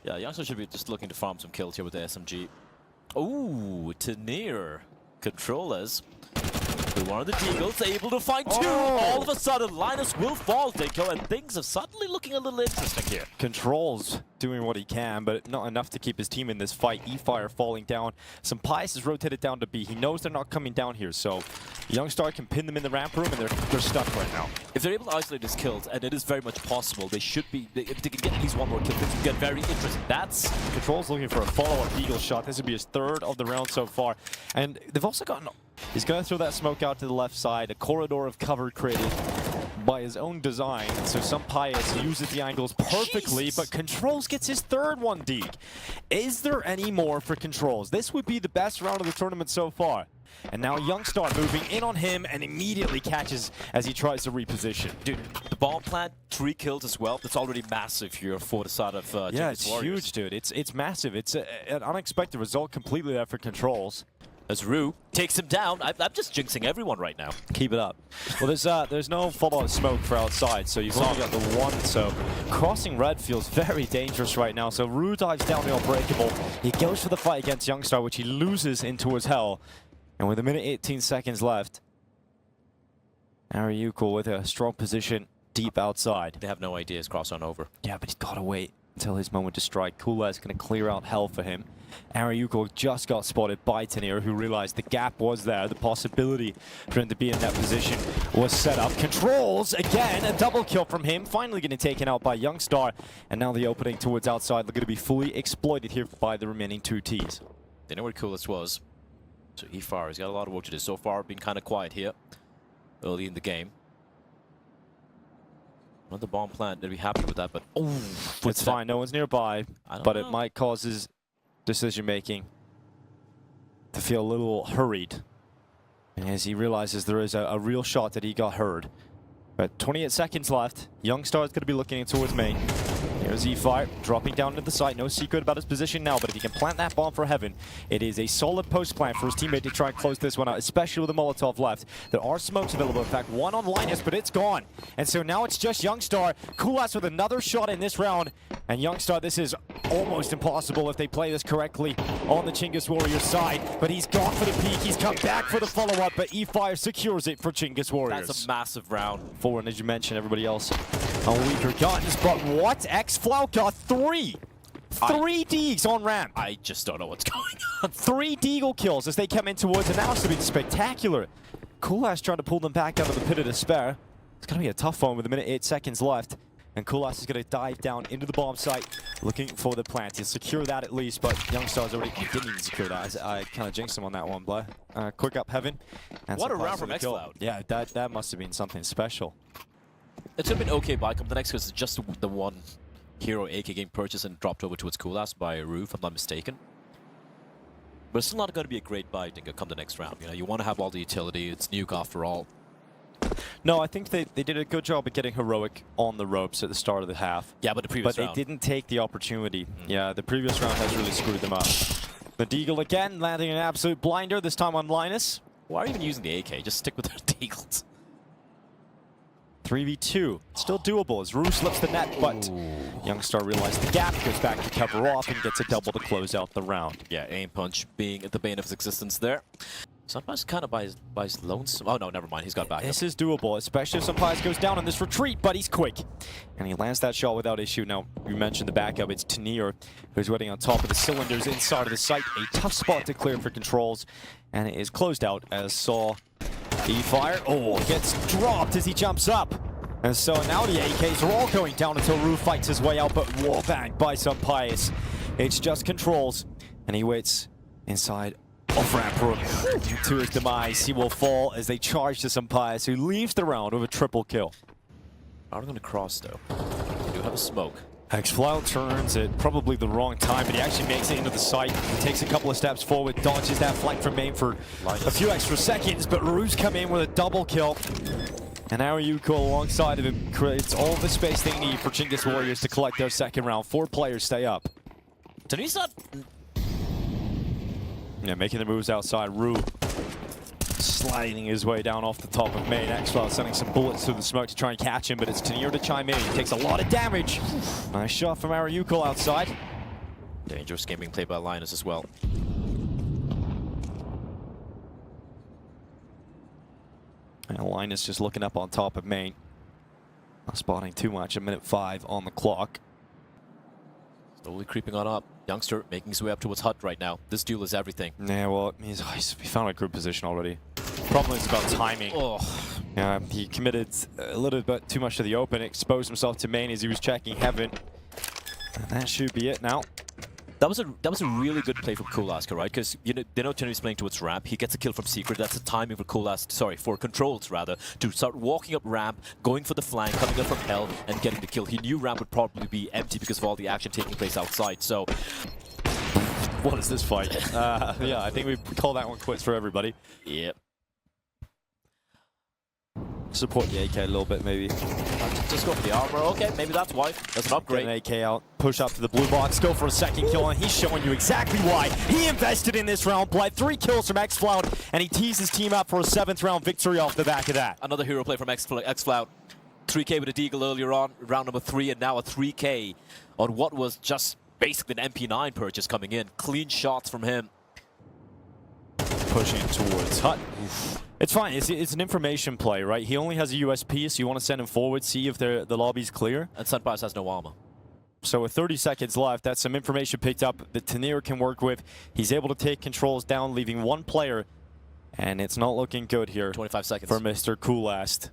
Yeah, Youngster should be just looking to farm some kills here with the SMG. Ooh, Tenier. Controllers. One of the Deagles able to find two. All of a sudden, Linus will fall, Dinko, and things are suddenly looking a little interesting here. Controls doing what he can, but not enough to keep his team in this fight. E-Fire falling down. Some Pius is rotated down to B. He knows they're not coming down here, so Youngstar can pin them in the ramp room, and they're stuck right now. If they're able to isolate his kills, and it is very much possible, they should be. If they can get at least one more kill, things can get very interesting. That's Controls looking for a follow-up Eagle shot. This would be his third of the round so far, and they've also gotten. He's going to throw that smoke out to the left side, a corridor of cover created by his own design. So some Pius uses the angles perfectly, but Controls gets his third one, Deeg. Is there any more for Controls? This would be the best round of the tournament so far. And now Youngstar moving in on him and immediately catches as he tries to reposition. Dude, the bomb plant, 3 kills as well. That's already massive here for the side of yeah, it's Warriors. huge, dude. It's massive. It's an unexpected result completely there for Controls. As Rue takes him down. I'm just jinxing everyone right now. Keep it up. Well, there's no follow-up smoke for outside, so you've only got the one. So crossing red feels very dangerous right now. So Rue dives down the unbreakable. He goes for the fight against Youngstar, which he loses into his hell. And with 1:18 seconds left, Ariuko with a strong position deep outside. They have no idea his cross on over. Yeah, but he's got to wait until his moment to strike. Kula is going to clear out hell for him. Ariuko just got spotted by Tenier, who realized the gap was there. The possibility for him to be in that position was set up. Controls, again, a double kill from him. Finally getting taken out by Youngstar. And now the opening towards outside going to be fully exploited here by the remaining 2 Ts. They know where Coolest was. So E-Fire, he's got a lot of work to do. So far, been kind of quiet here early in the game. Another bomb plant, they'd be happy with that, but it's fine. No one's nearby, but it might cause his decision-making to feel a little hurried as he realizes there is a real shot that he got heard. But 28 seconds left. Youngstar is going to be looking towards main. Here's E-Fire dropping down into the site. No secret about his position now, but if he can plant that bomb for heaven, it is a solid post plant for his teammate to try and close this one out, especially with the Molotov left. There are smokes available. In fact, one on Linus, but it's gone. And so now it's just Youngstar. Kulas with another shot in this round. And Youngstar, this is almost impossible if they play this correctly on the Chinggis Warriors side. But he's gone for the peak. He's come back for the follow-up, but E-Fire secures it for Chinggis Warriors. That's a massive round. Forward, as you mentioned, everybody else on weaker guns. But what? X-Flout got 3 Deags on ramp. I just don't know what's going on. 3 Deagle kills as they come in towards, and now it's going to be spectacular. Kulas trying to pull them back out of the pit of despair. It's going to be a tough one with 1:08 seconds left. And Kulas is going to dive down into the bomb site, looking for the plant. He'll secure that at least, but Youngstar's already didn't even secure that. I kind of jinxed him on that one, but quick up heaven. And what a round from X-Cloud. Yeah, that must have been something special. It's been okay by the next because it's just the one hero AK game purchase and dropped over towards Kulas by Rue, if I'm not mistaken. But it's still not going to be a great buy to come the next round. You know, you want to have all the utility. It's Nuke after all. No, I think they did a good job of getting Heroic on the ropes at the start of the half. Yeah, but the previous round. But they didn't take the opportunity. Yeah, the previous round has really screwed them up. The Deagle again, landing an absolute blinder, this time on Linus. Why are you even using the AK? Just stick with the Deagles. 3v2. Still doable as Rue slips the net, but Youngstar realized the gap, goes back to cover off, and gets a double to close out the round. Yeah, aim punch being at the bane of his existence there. Sometimes kind of by his lonesome. Oh no, never mind. He's got back. This is doable, especially if Sampias goes down in this retreat, but he's quick. And he lands that shot without issue. Now, you mentioned the backup. It's Tenier, who's waiting on top of the cylinders inside of the site. A tough spot to clear for Controls. And it is closed out as Saw E-Fire. Gets dropped as he jumps up. And so now the AKs are all going down until Rue fights his way out, but wallbanged by Sampias. It's just Controls. And he waits inside off-ramp room to his demise. He will fall as they charge to Sampias, who leaves the round with a triple kill. I'm going to cross, though. They do have a smoke. X-Flout turns at probably the wrong time, but he actually makes it into the site. He takes a couple of steps forward, dodges that flank from main for a few extra seconds, but Rue's come in with a double kill. And Ariuko alongside of him creates all the space they need for Chinggis Warriors to collect their second round. 4 players stay up. Tanisa. Yeah, making the moves outside. Rue sliding his way down off the top of main. X-Flout sending some bullets through the smoke to try and catch him, but it's Tenier to chime in. He takes a lot of damage. Nice shot from Ariuko outside. Dangerous game being played by Linus as well. And Linus just looking up on top of main. Not spotting too much. 1:05 on the clock. Slowly creeping on up. Youngster making his way up towards Hut right now. This duel is everything. Yeah, well, he found a group position already. Problem is about timing. Oh. He committed a little bit too much to the open, exposed himself to main as he was checking heaven. And that should be it now. That was a really good play from Kulaska, right? Because they know Teneri's playing towards ramp. He gets a kill from Secret. That's the timing for for Controls rather, to start walking up ramp, going for the flank, coming up from hell, and getting the kill. He knew ramp would probably be empty because of all the action taking place outside. So, what is this fight? Yeah, I think we call that one quits for everybody. Yep. Support the AK a little bit, maybe. Just go for the armor. Okay, maybe that's why. That's an upgrade. Get an AK out, push up to the blue box, go for a second kill, and he's showing you exactly why he invested in this round. Blythe, 3 kills from xFlout, and he teased his team up for a 7th round victory off the back of that. Another hero play from xFlout. 3K with a deagle earlier on, round number 3, and now a 3K on what was just basically an MP9 purchase coming in. Clean shots from him. Pushing towards Hut. Oof. It's fine. It's an information play, right? He only has a USP, so you want to send him forward, see if the lobby's clear. And Sunbias has no armor. So with 30 seconds left, that's some information picked up that Tenir can work with. He's able to take controls down, leaving 1 player. And it's not looking good here 25 seconds for Mr. Coolast.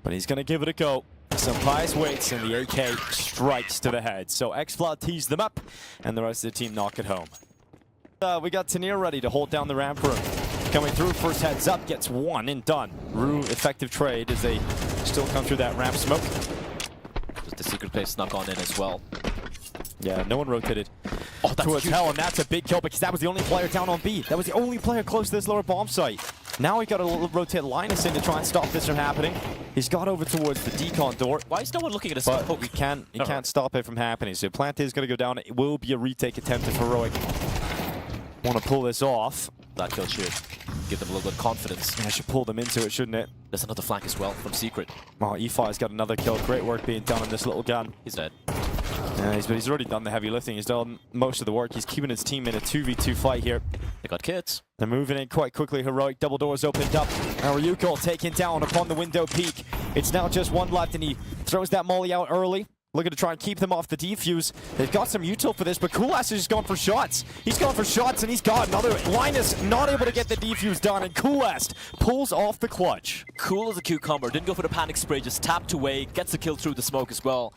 But he's going to give it a go. Sunbias waits, and the AK strikes to the head. So xFlout tees them up, and the rest of the team knock it home. We got Tenir ready to hold down the ramp room. Coming through, first heads up, gets 1 and done. Rue, effective trade as they still come through that ramp smoke. Just the Secret play snuck on in as well. Yeah, no one rotated towards huge. hell, and that's a big kill because that was the only player down on B. That was the only player close to this lower bomb site. Now we got to rotate Linus in to try and stop this from happening. He's got over towards the decon door. Why is no one looking at us? But you can't stop it from happening. So Plant is going to go down. It will be a retake attempt if Heroic want to pull this off. That kill should give them a little bit of confidence. Yeah, should pull them into it, shouldn't it? There's another flank as well from Secret. Oh, E5's got another kill. Great work being done on this little gun. He's dead. Yeah, he's already done the heavy lifting. He's done most of the work. He's keeping his team in a 2v2 fight here. They got kits. They're moving in quite quickly. Heroic, double doors opened up. Ryuko taken down upon the window peak. It's now just 1 left, and he throws that molly out early. Looking to try and keep them off the defuse. They've got some util for this, but Kulask is just going for shots. He's going for shots, and he's got another. Linus not able to get the defuse done, and Kulask pulls off the clutch. Cool as a cucumber. Didn't go for the panic spray, just tapped away. Gets the kill through the smoke as well.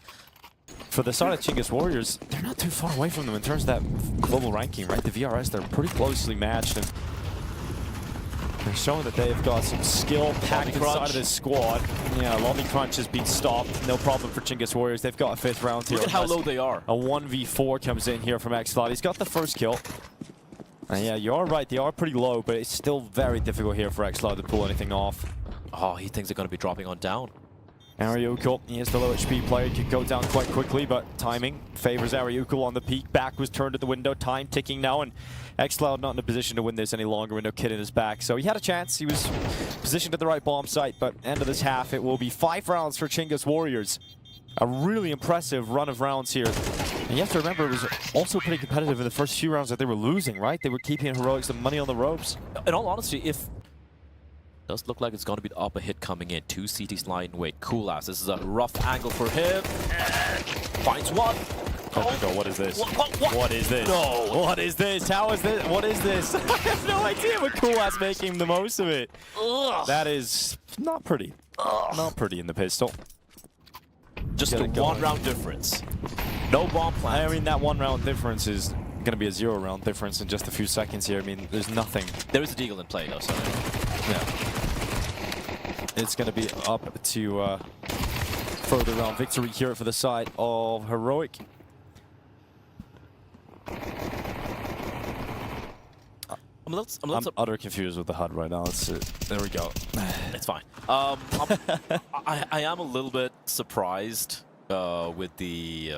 For the side of Chinggis Warriors, they're not too far away from them in terms of that global ranking, right? The VRS, they're pretty closely matched, and they're showing that they've got some skill packed inside of this squad. Yeah, Lobby Crunch has been stopped. No problem for Chinggis Warriors. They've got a 5th round here. Look at how low they are. A 1v4 comes in here from xFlout. He's got the first kill. And yeah, you are right. They are pretty low, but it's still very difficult here for xFlout to pull anything off. Oh, he thinks they're going to be dropping on down. Ariukul, he is the low HP player. He could go down quite quickly, but timing favors Ariukul on the peak. Back was turned at the window. Time ticking now, and xFlout not in a position to win this any longer with no kid in his back. So he had a chance. He was positioned at the right bomb site, but end of this half, it will be 5 rounds for Chinggis Warriors. A really impressive run of rounds here. And you have to remember, it was also pretty competitive in the first few rounds that they were losing, right? They were keeping Heroic some money on the ropes. In all honesty, if does look like it's going to be the upper hit coming in. 2 CTs lying wait. Kulask. This is a rough angle for him. Finds 1. Oh my god, what is this? What is this? No. What is this? How is this? What is this? I have no idea what Kulask making the most of it. Ugh. That is not pretty. Ugh. Not pretty in the pistol. Just a 1 round difference. No bomb plant. I mean, that 1 round difference is going to be a 0 round difference in just a few seconds here. I mean, there's nothing. There is a deagle in play though, so yeah. It's going to be up to further round victory here for the side of Heroic. I'm utter confused with the HUD right now. There we go. It's fine. I am a little bit surprised with the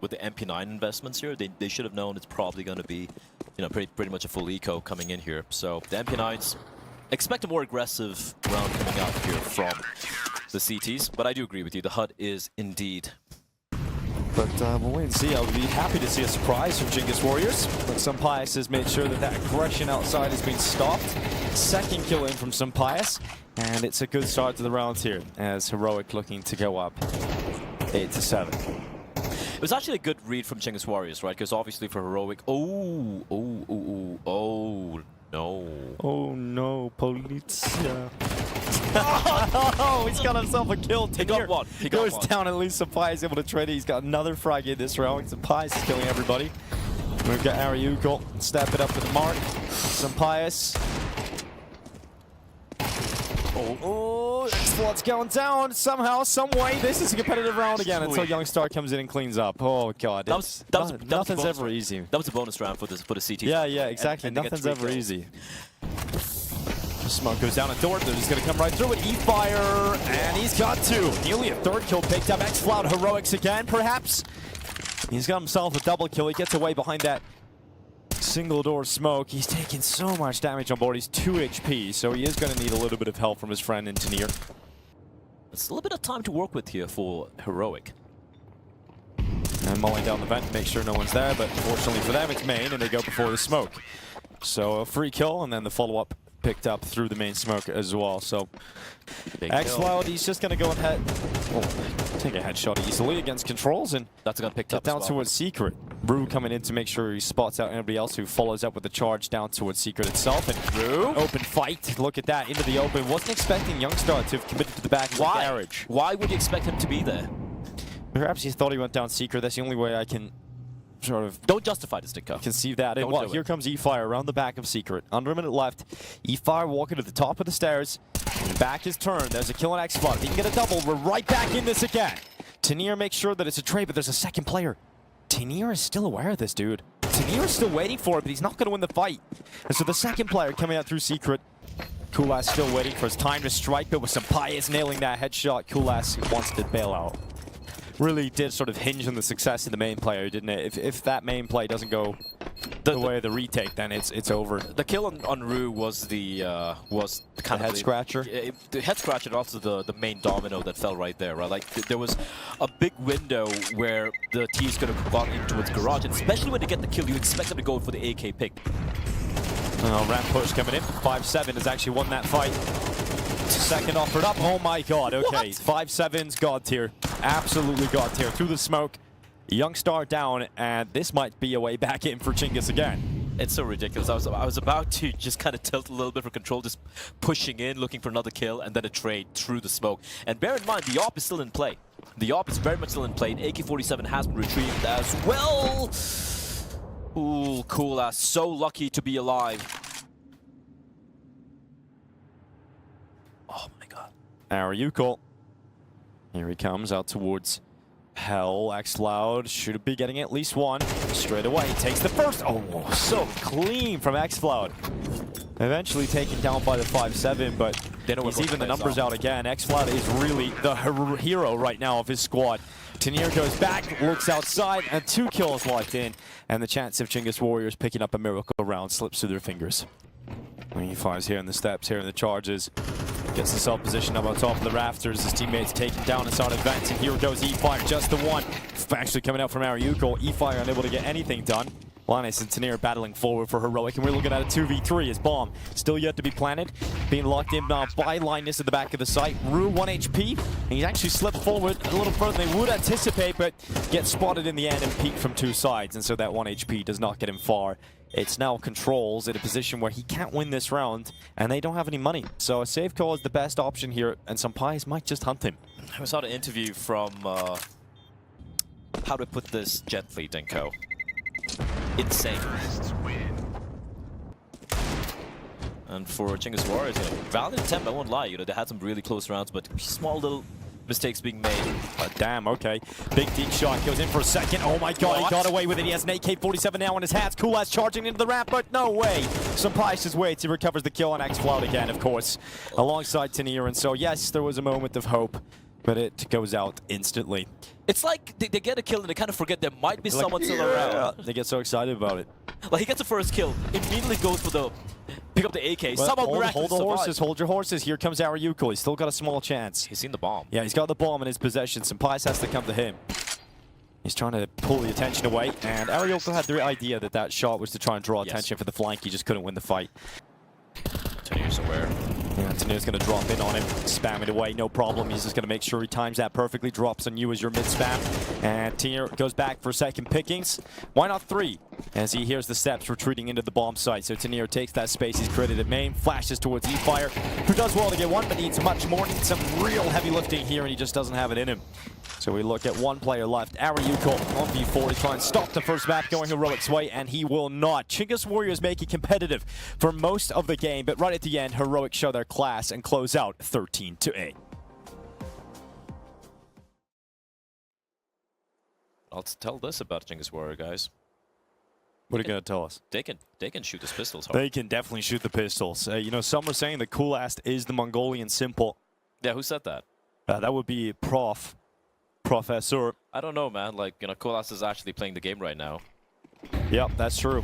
MP9 investments here. They should have known it's probably going to be, pretty much a full eco coming in here. So the MP9s, expect a more aggressive round coming out here from the CTs. But I do agree with you. The HUD is indeed But we'll wait and see. I'll be happy to see a surprise from Chinggis Warriors. But Sampayas has made sure that that aggression outside has been stopped. Second kill in from Sampayas. And it's a good start to the round here, as Heroic looking to go up 8-7. It was actually a good read from Chinggis Warriors, right? Because obviously for Heroic, oh no, Polizia. Oh, he's got himself a kill. He got one. He goes down, at least Sampayas is able to trade it. He's got another frag in this round. Sampayas is killing everybody. We've got Ariuko, step it up to the mark. Sampayas. Oh, X-Flood's going down somehow, some way. This is a competitive round again until Youngstar comes in and cleans up. Oh god, nothing's ever easy. That was a bonus round for the CT. Yeah, exactly. And nothing's ever easy. Smoke goes down a door. They're just going to come right through it. E-Fire, and he's got two. Nearly a third kill picked up. X-Cloud Heroics again, perhaps. He's got himself a double kill. He gets away behind that single door smoke. He's taking so much damage on board. He's 2 HP, so he is going to need a little bit of help from his friend in Tenier. It's a little bit of time to work with here for Heroic. And mulling down the vent to make sure no one's there, but fortunately for them, it's main, and they go before the smoke. So a free kill, and then the follow-up picked up through the main smoke as well. So X-Cloud, he's just going to go ahead, take a headshot easily against controls, and that's going to pick up down towards Secret. Brew coming in to make sure he spots out anybody else who follows up with the charge down towards Secret itself. And Brew, open fight. Look at that, into the open. Wasn't expecting Youngstar to have committed to the back of the garage. Why would you expect him to be there? Perhaps he thought he went down Secret. That's the only way I can sort of... Don't justify this, Dinko. Conceive that. And what? Here comes E-Fire around the back of Secret. Under a minute left. E-Fire walking to the top of the stairs. Back is turned. There's a kill on X-Flood. He can get a double. We're right back in this again. Tenier makes sure that it's a trade, but there's a second player. Tenier is still aware of this, dude. Tenier is still waiting for it, but he's not going to win the fight. And so the second player coming out through Secret. Kulas still waiting for his time to strike, but with Sampayas nailing that headshot, Kulas wants to bail out. Really did sort of hinge on the success of the main player, didn't it? If that main play doesn't go the way of the retake, then it's over. The kill on Rue was the kind of head scratcher. The head scratcher, and also the main domino that fell right there, right? Like there was a big window where the team's gonna walk into its garage, and especially when they get the kill, you expect them to go for the AK pick. Ramp push coming in. 5-7 has actually won that fight. Second offered up. Oh my god, okay. 5-7's god tier. Absolutely god tier. Through the smoke. Youngstar down, and this might be a way back in for Chinggis again. It's so ridiculous. I was about to just kind of tilt a little bit for control, just pushing in, looking for another kill, and then a trade through the smoke. And bear in mind, the AWP is still in play. The AWP is very much still in play. AK-47 has been retrieved as well. Ooh, cool. So lucky to be alive. Oh my god. Ariuko. Here he comes out towards Hell. X-Cloud should be getting at least one. Straight away, takes the first. Oh, so clean from X-Cloud. Eventually taken down by the 5-7, but he's even the numbers out again. X-Cloud is really the hero right now of his squad. Tenier goes back, looks outside, and 2 kills locked in. And the chance of Chinggis Warriors picking up a miracle round slips through their fingers. When he fires here in the steps, here in the charges. Gets himself positioned up on top of the rafters. His teammates take him down and start advancing. Here goes E-Fire, just the one. Actually coming out from Ariuko. E-Fire unable to get anything done. Linus and Tenier battling forward for Heroic, and we're looking at a 2v3. His bomb still yet to be planted. Being locked in now by Linus at the back of the site. Rue 1 HP, and he's actually slipped forward a little further than they would anticipate, but gets spotted in the end and peeked from 2 sides, and so that 1 HP does not get him far. It's now Controls in a position where he can't win this round, and they don't have any money. So a safe call is the best option here, and Sampayas might just hunt him. I saw an interview from, how to put this gently, Dinko. Insane. And for Chinggis Warriors, you know, valiant attempt, I won't lie, you know, they had some really close rounds, but small little mistakes being made. Damn, okay. Big deep shot goes in for a second. Oh my god, he got away with it. He has an AK-47 now on his hands. Kulas charging into the ramp, but no way. Sampayas waits. He recovers the kill on X-Cloud again, of course, alongside Tenier. And so, yes, there was a moment of hope, but it goes out instantly. It's like they get a kill and they kind of forget there might be someone still around. They get so excited about it. Like, he gets the first kill, immediately goes for the pick up the AK. Well, hold the horses, hold your horses. Here comes Ariuko. He's still got a small chance. He's seen the bomb. Yeah, he's got the bomb in his possession. Sampayas has to come to him. He's trying to pull the attention away, and Arioko had the idea that that shot was to try and draw attention for the flank. He just couldn't win the fight. Tenier's aware. Yeah, Tenier's going to drop in on him, spam it away, no problem. He's just going to make sure he times that perfectly, drops on you as your mid-spam. And Tenier goes back for second pickings. Why not 3? As he hears the steps retreating into the bomb site. So Tenier takes that space he's created at main, flashes towards E-Fire, who does well to get one, but needs much more. Needs some real heavy lifting here, and he just doesn't have it in him. So we look at one player left, Ariuko on V4 to try and stop the first map going Heroic's way, and he will not. Chinggis Warriors make it competitive for most of the game, but right at the end, Heroic show their class and close out 13-8. I'll tell this about Chinggis Warrior, guys. What are you going to tell us? They can shoot his pistols hard. They can definitely shoot the pistols. You know, some are saying that Coolast is the Mongolian simple. Yeah, who said that? That would be Professor. I don't know, man. Like, you know, Kolas is actually playing the game right now. Yep, that's true.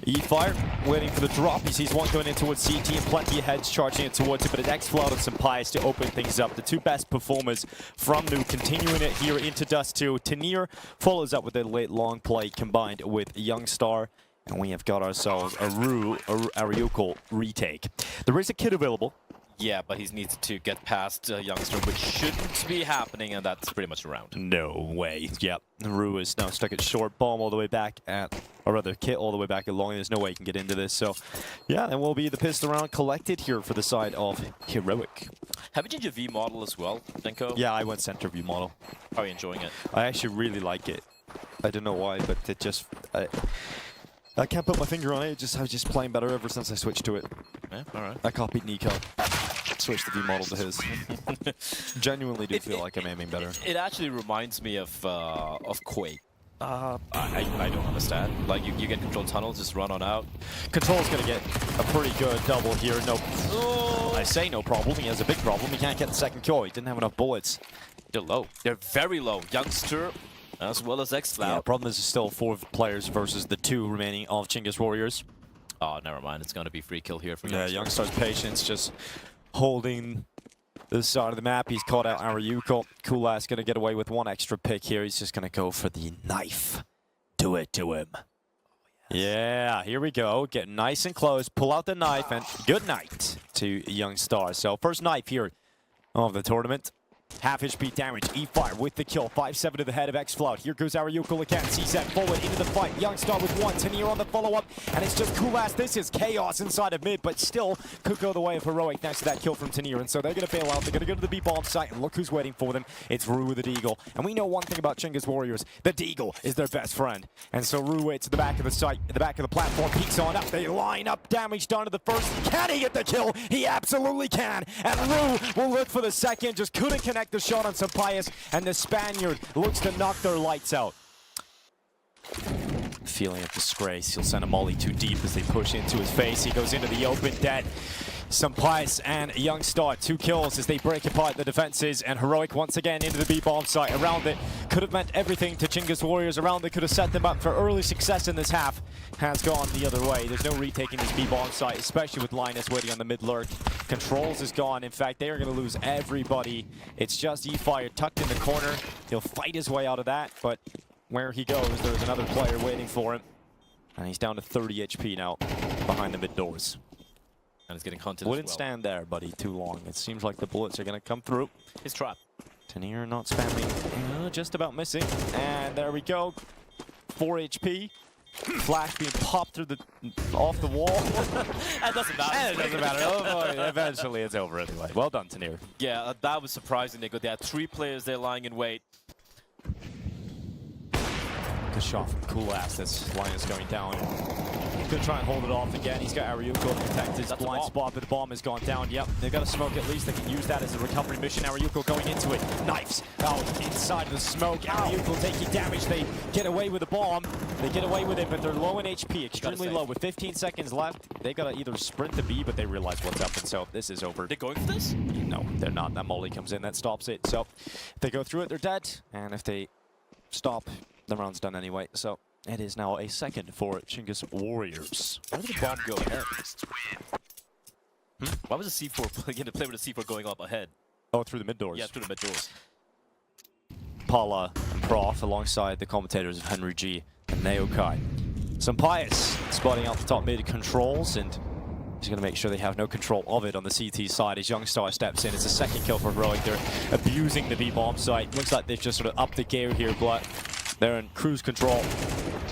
E-Fire waiting for the drop. He sees one going in towards CT and plenty of heads charging it towards it, but it X-Flood and some Pies to open things up. The two best performers from Nu continuing it here into Dust 2. Tenier follows up with a late long play combined with Youngstar. And we have got ourselves a Ariuko retake. There is a kit available. Yeah, but he needs to get past Youngster, which shouldn't be happening, and that's pretty much around. No way. Yep. Rue is now stuck at short, bomb all the way back at, or rather, kit all the way back at long. There's no way he can get into this. So, yeah, and will be the pistol round collected here for the side of Heroic. Have you changed your V model as well, Denko? Yeah, I went center view model. How are you enjoying it? I actually really like it. I don't know why, but it just... I can't put my finger on it. I was just playing better ever since I switched to it. Yeah, all right. I copied Nico. Switched the V model to his. Genuinely do feel like I'm aiming better. It actually reminds me of Quake. I don't understand. Like, you get control tunnels, just run on out. Control's gonna get a pretty good double here. No, I say no problem. He has a big problem. He can't get the second kill. He didn't have enough bullets. They're low. They're very low. Youngster, as well as X-Floud. Yeah, problem is still 4 players versus the 2 remaining of Chinggis Warriors. Oh, never mind. It's gonna be free kill here for Youngstar. Yeah, Youngstar's patience just holding this side of the map. He's caught out Ariuko. Coolast gonna get away with 1 extra pick here. He's just gonna go for the knife. Do it to him. Oh, yes. Yeah, here we go. Get nice and close. Pull out the knife, and good night to Youngstar. So first knife here of the tournament. Half HP damage, E-Fire with the kill, 5-7 to the head of X-Floud. Here goes Ariuko again, CZ forward into the fight. Youngstar with 1, Tenier on the follow-up, and it's just Coolast. This is chaos inside of mid, but still could go the way of Heroic thanks to that kill from Tenier. And so they're going to bail out, they're going to go to the B-bomb site, and look who's waiting for them. It's Rue with the Deagle. And we know one thing about Chinggis Warriors, the Deagle is their best friend. And so Rue waits at the back of the site, at the back of the platform, peeks on up, they line up, damage done to the first. Can he get the kill? He absolutely can. And Rue will look for the second, just couldn't connect the shot on some Pius, and the Spaniard looks to knock their lights out. Feeling of disgrace, he'll send a molly too deep as they push into his face. He goes into the open, dead. Some Pius and Youngstar, 2 kills as they break apart the defenses, and Heroic once again into the B-bomb site. Around it could have meant everything to Chinggis Warriors. Around it could have set them up for early success in this half. Has gone the other way. There's no retaking this B-bomb site, especially with Linus waiting on the mid-lurk. Controls is gone. In fact, they are going to lose everybody. It's just E-Fire tucked in the corner. He'll fight his way out of that, but where he goes, there's another player waiting for him. And he's down to 30 HP now behind the mid doors. And he's getting hunted Wouldn't as well. stand there, buddy, too long. It seems like the bullets are going to come through. His trap. Tenier not spamming, just about missing. And there we go. 4 HP. Flash being popped through the off the wall. That doesn't matter. It doesn't matter. Oh, eventually it's over anyway. Well done, Tenier. Yeah, that was surprising. They had 3 players there lying in wait. Good shot from Coolast as Linus going down. He's going to try and hold it off again. He's got Ariuko to protect his blind spot, but the bomb has gone down. Yep, they've got to smoke at least. They can use that as a recovery mission. Ariuko going into it. Knives out inside of the smoke. Ariuko taking damage. They get away with the bomb. They get away with it, but they're low in HP, extremely low. With 15 seconds left, they got to either sprint to B, but they realize what's up, and so this is over. They're going for this? No, they're not. That molly comes in, that stops it. So if they go through it, they're dead. And if they stop, the round's done anyway. So it is now a second for Chinggis Warriors. Why did the bomb go ahead? Why was the C4 going to play with the C4 going up ahead? Oh, through the mid doors. Yeah, through the mid doors. Paula and Prof alongside the commentators of Henry G and Naokai. Sampaius spotting out the top mid controls, and he's going to make sure they have no control of it on the CT side as Youngstar steps in. It's a second kill for Heroic. They're abusing the B-bomb site. Looks like they've just sort of upped the gear here, but they're in cruise control.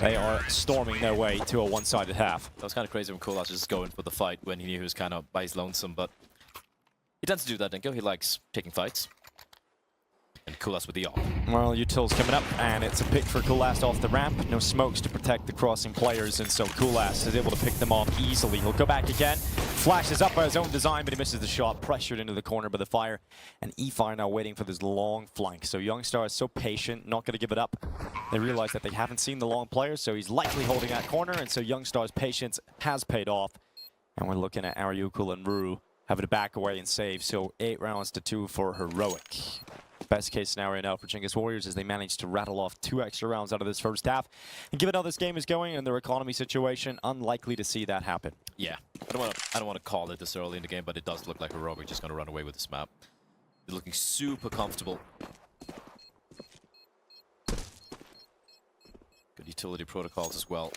They are storming their way to a one-sided half. That was kind of crazy when Kolas was just going for the fight when he knew he was kind of by his lonesome, but he tends to do that, Dinko. He likes taking fights. And Kolas with the ult. Well, Util's coming up, and it's a pick for Koolast off the ramp. No smokes to protect the crossing players, and so Koolast is able to pick them off easily. He'll go back again. Flashes up by his own design, but he misses the shot. Pressured into the corner by the fire. And eFire now waiting for this long flank. So Youngstar is so patient, not going to give it up. They realize that they haven't seen the long player, so he's likely holding that corner, and so Youngstar's patience has paid off. And we're looking at Ariukul and Ruru having to back away and save. So 8 rounds to 2 for Heroic. Best case scenario now for Chinggis Warriors is they manage to rattle off 2 extra rounds out of this first half. And given how this game is going and their economy situation, unlikely to see that happen. Yeah, I don't want to call it this early in the game, but it does look like Heroic just going to run away with this map. They're looking super comfortable. Good utility protocols as well.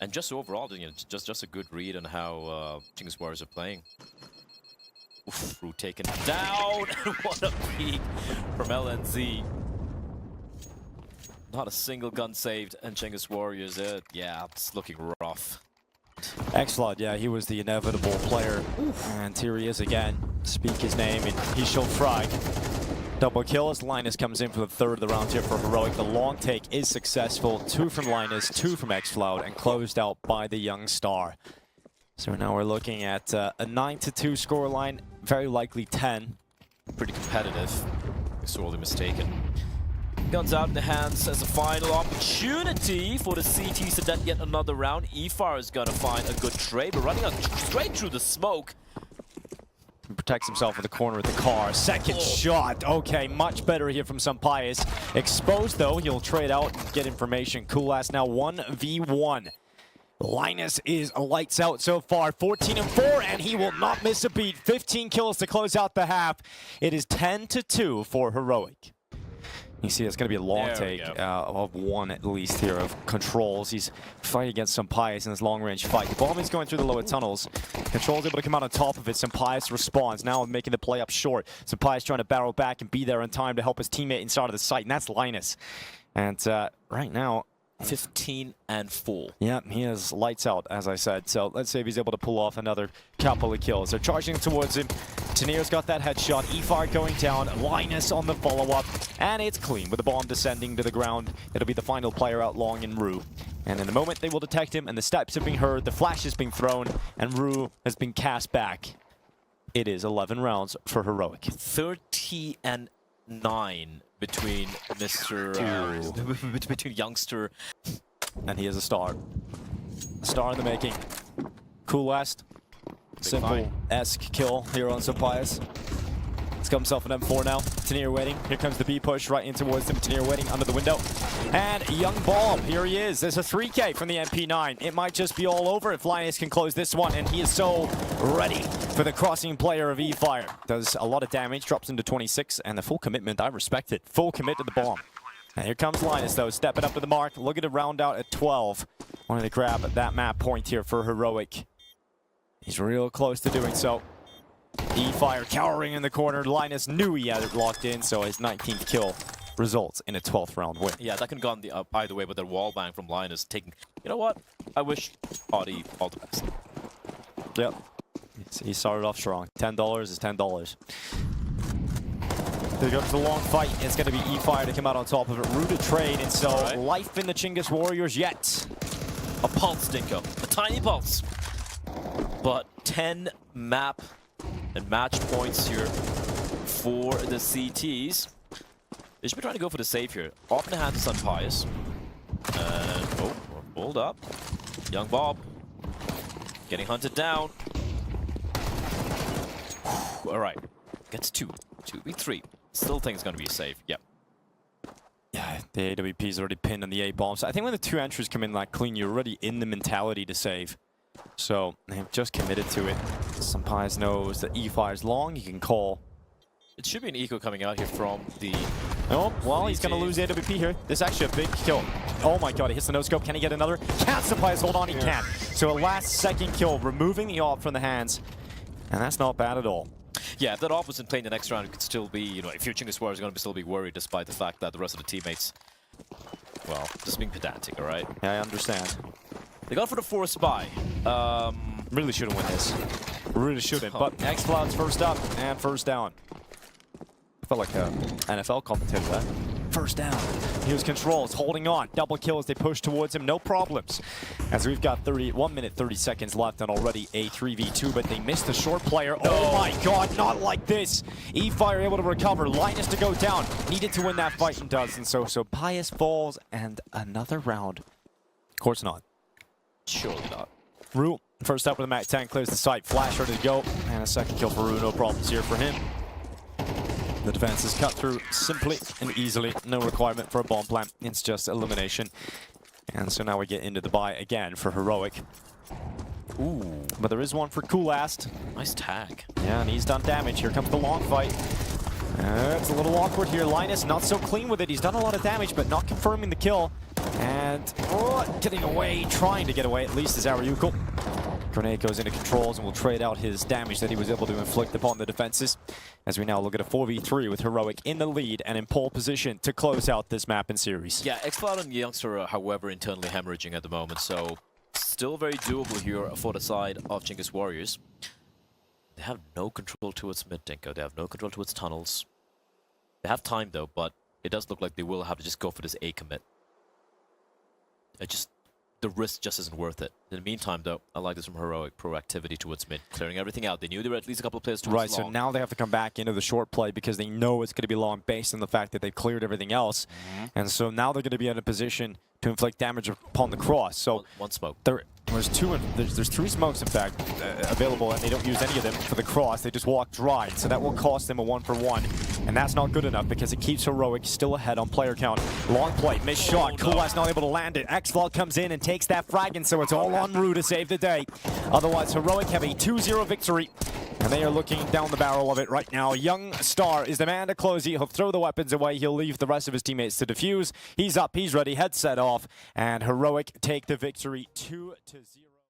And just overall, you know, just a good read on how Chinggis Warriors are playing. Oof, Rue taken down. What a peek from LNZ. Not a single gun saved, and Chinggis Warriors, yeah, it's looking rough. Xflood, yeah, he was the inevitable player. Oof. And here he is again. Speak his name, and he shall frag. Double kill as Linus comes in for the third of the round here for Heroic. The long take is successful. 2 from Linus, 2 from Xfloud, and closed out by the Youngstar. So now we're looking at a 9-2 scoreline, very likely 10. Pretty competitive. Sorely mistaken. Guns out in the hands as a final opportunity for the CTs to get yet another round. eFire is going to find a good trade, but running straight through the smoke. He protects himself with the corner of the car. Second shot. Okay, much better here from Sampaius. Exposed though, he'll trade out and get information. Koolast now 1v1. Linus is lights out so far, 14-4, and he will not miss a beat. 15 kills to close out the half. It is 10-2 for Heroic. You see, it's going to be a long take of 1 at least here of controls. He's fighting against Sampaius in this long-range fight. The bomb is going through the lower tunnels. Control's able to come out on top of it. Sampaius responds, now making the play up short. Sampaius trying to barrel back and be there in time to help his teammate inside of the site, and that's Linus. And right now, 15-4. Yeah, he is lights out, as I said. So let's see if he's able to pull off another couple of kills. They're charging towards him. Tanir's got that headshot. eFire going down. Linus on the follow-up. And it's clean with the bomb descending to the ground. It'll be the final player out long in Rue. And in a moment, they will detect him, and the steps have been heard. The flash has been thrown, and Rue has been cast back. It is 11 rounds for Heroic. 30-9 between between Youngster, and he is a star. A star in the making. Koolast. Simple-esque kill here on Sampaius. He's got himself an M4 now. Tanir waiting. Here comes the B push right in towards him. Tanir waiting under the window. And Young Bomb, here he is. There's a 3K from the MP9. It might just be all over if Linus can close this one, and he is so ready for the crossing player of eFire. Does a lot of damage, drops into 26, and the full commitment, I respect it. Full commit to the bomb. And here comes Linus, though, stepping up to the mark, looking to round out at 12. Wanting to grab that map point here for Heroic. He's real close to doing so. eFire cowering in the corner. Linus knew he had it locked in, so his 19th kill results in a 12th round win. Yeah, that can go on the either way, but the wall bang from Linus taking... You know what? I wish Audi all the best. Yep. He started off strong. $10 is $10. They go to the long fight. It's going to be eFire to come out on top of it. Rue to trade, and so life in the Chinggis Warriors yet. A pulse, Dinko. A tiny pulse. But 10 map and match points here for the CTs. They should be trying to go for the save here. Off in the hands of Sampaius. And, oh, hold up. Young Bob getting hunted down. All right, gets 2v3. Still think it's going to be a save. Yep. Yeah, the AWP's already pinned on the A bomb. So I think when the 2 entries come in like clean, you're already in the mentality to save. So they've just committed to it. Sampaius knows that eFire's long. He can call It should be an eco coming out here from the... Oh, well, he's going to lose AWP here. This is actually a big kill. Oh my god, he hits the no-scope. Can he get another? Can't supplies, hold on, he can. So a last-second kill, removing the AWP from the hands. And that's not bad at all. Yeah, if that AWP wasn't playing the next round, it could still be, you know, if you're Chinggis Warriors, going to still be worried despite the fact that the rest of the teammates, well, just being pedantic, all right? Yeah, I understand. They got for the forced buy. Really shouldn't win this. Really shouldn't. But X-Cloud's first up and first down. I felt like an NFL commentator there. First down. Here's Controls holding on. Double kill as they push towards him. No problems. As we've got 1 minute 30 seconds left and already a 3v2, but they missed the short player. Oh my god, not like this. E-Fire able to recover. Linus to go down. Needed to win that fight and does. And so Bias falls and another round. Of course not. Surely not. Rue, first up with a Mac 10, clears the site. Flash ready to go. And a second kill for Rue. No problems here for him. The defense is cut through simply and easily. No requirement for a bomb plant. It's just elimination. And so now we get into the buy again for Heroic. Ooh. But there is one for Coolast. Nice tag. Yeah, and he's done damage. Here comes the long fight. It's a little awkward here. Linus not so clean with it. He's done a lot of damage, but not confirming the kill. And getting away, trying to get away, at least is Ariukal. Grenade goes into Controls and will trade out his damage that he was able to inflict upon the defenses. As we now look at a 4v3 with Heroic in the lead and in pole position to close out this map and series. Yeah, X-Cloud and Youngster are, however, internally hemorrhaging at the moment, so still very doable here for the side of Chinggis Warriors. They have no control towards mid, Dinko. They have no control towards tunnels. They have time, though, but it does look like they will have to just go for this A commit. The risk just isn't worth it. In the meantime, though, I like this from Heroic. Proactivity towards mid, clearing everything out. They knew there were at least a couple of players towards long. Right, so now they have to come back into the short play because they know it's going to be long based on the fact that they've cleared everything else. And so now they're going to be in a position to inflict damage upon the cross. So one smoke. There's 3 smokes, in fact, available, and they don't use any of them for the cross. They just walk dry. So that will cost them a 1-for-1. And that's not good enough because it keeps Heroic still ahead on player count. Long play, missed shot. Coolast not able to land it. X-Vault comes in and takes that frag, and so it's all on Rue to save the day. Otherwise, Heroic have a 2-0 victory. And they are looking down the barrel of it right now. Young Star is the man to close. He'll throw the weapons away. He'll leave the rest of his teammates to defuse. He's up, he's ready, headset off. And Heroic take the victory 2-0.